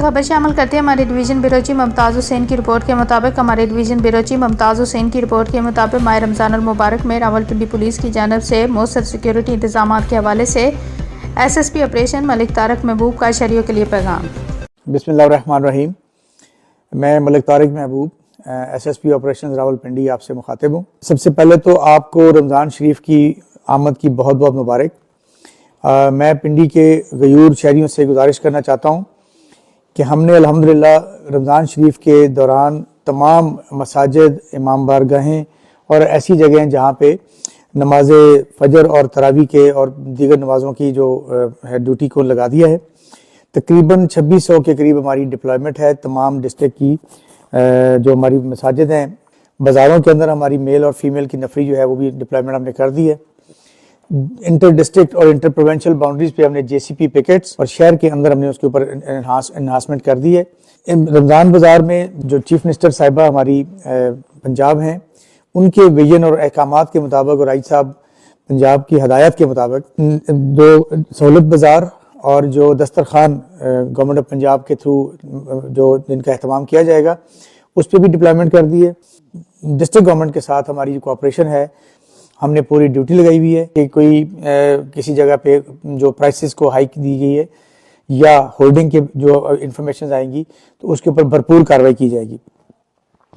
खबर शामिल करते हैं हमारे division bureau chief Mumtaz Hussain की रिपोर्ट के मुताबिक माह रमज़ान मुबारक में रावलपिंडी पुलिस की जानिब से मौसर सिक्योरिटी इंतजाम के हवाले से SSP ऑपरेशन मलिक तारिक महबूब का शहरियों के लिए पैगाम। बिस्मिल्लाहिर्रहमानिर्रहीम। मैं मलिक तारिक महबूब SSP ऑपरेशन रावलपिंडी आपसे मुखातिब हूँ। सबसे पहले तो आपको रमज़ान शरीफ की आमद की बहुत बहुत मुबारक। मैं पिंडी के गयूर शहरियों से गुजारिश करना चाहता हूँ कि हमने अल्हम्दुलिल्लाह रमज़ान शरीफ के दौरान तमाम मसाजिद, इमाम बारगाहें और ऐसी जगहें जहाँ पे नमाज फ़जर और तरावी के और दीगर नमाज़ों की जो है ड्यूटी को लगा दिया है। तकरीबन 2600 के करीब हमारी डिप्लॉयमेंट है तमाम डिस्ट्रिक्ट की। जो हमारी मसाजिद हैं, बाज़ारों के अंदर हमारी मेल और फीमेल की नफरी जो है वो भी डिप्लॉयमेंट हमने कर दी है। इंटर डिस्ट्रिक्ट और इंटर प्रोविंशियल बाउंड्रीज पे हमने JCP पिकेट्स और शहर के अंदर हमने उसके ऊपर एनहांसमेंट कर दी है। रमज़ान बाज़ार में जो चीफ मिनिस्टर साहिबा हमारी पंजाब हैं, उनके विजन और अहकामात के मुताबिक और राइज साहब पंजाब की हदायत के मुताबिक जो सहूलत बाज़ार और जो दस्तरखान गवर्नमेंट ऑफ पंजाब के थ्रू जो जिनका एहतमाम किया जाएगा उस पर भी डिप्लॉयमेंट कर दी है। डिस्ट्रिक्ट गवर्नमेंट के साथ हमारी जो कोऑपरेशन है, हमने पूरी ड्यूटी लगाई हुई है कि कोई किसी जगह पे जो प्राइसेस को हाइक दी गई है या होल्डिंग के जो इंफॉर्मेशन आएंगी तो उसके ऊपर भरपूर कार्रवाई की जाएगी।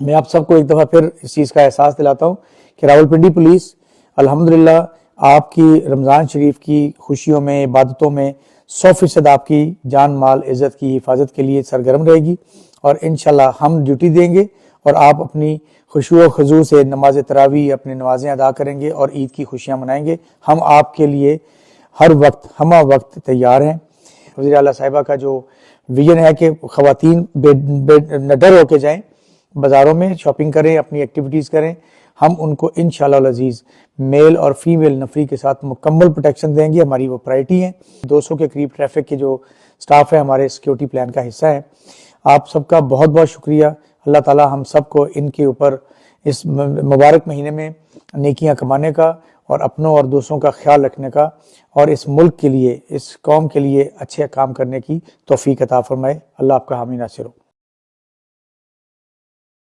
मैं आप सबको एक दफ़ा फिर इस चीज़ का एहसास दिलाता हूँ कि रावलपिंडी पुलिस अल्हम्दुलिल्लाह आपकी रमज़ान शरीफ की खुशियों में, इबादतों में 100% आपकी जान माल इज़्ज़त की हिफाजत के लिए सरगर्म रहेगी और इंशाल्लाह हम ड्यूटी देंगे और आप अपनी खुशू और खजू से नमाज तरावी अपनी नमाजें अदा करेंगे और ईद की खुशियाँ मनाएंगे। हम आपके लिए हर वक्त हमा वक्त तैयार हैं। वज़ीर आला साहिबा का जो विजन है कि ख़वातीन बेनडर होके जाएं, बाज़ारों में शॉपिंग करें, अपनी एक्टिविटीज़ करें, हम उनको इंशाअल्लाह अज़ीज़ मेल और फीमेल नफरी के साथ मुकम्मल प्रोटेक्शन देंगे। हमारी वो प्रायोरिटी है। 200 के करीब ट्रैफिक के जो स्टाफ है हमारे सिक्योरिटी प्लान का हिस्सा है। आप सबका बहुत बहुत शुक्रिया। अल्लाह ताला हम सबको इनके ऊपर इस मुबारक महीने में नेकियां कमाने का और अपनों और दोस्तों का ख्याल रखने का और इस मुल्क के लिए, इस कौम के लिए अच्छे काम करने की तौफीक अता फरमाए। अल्लाह आपका हामी नासिर हो।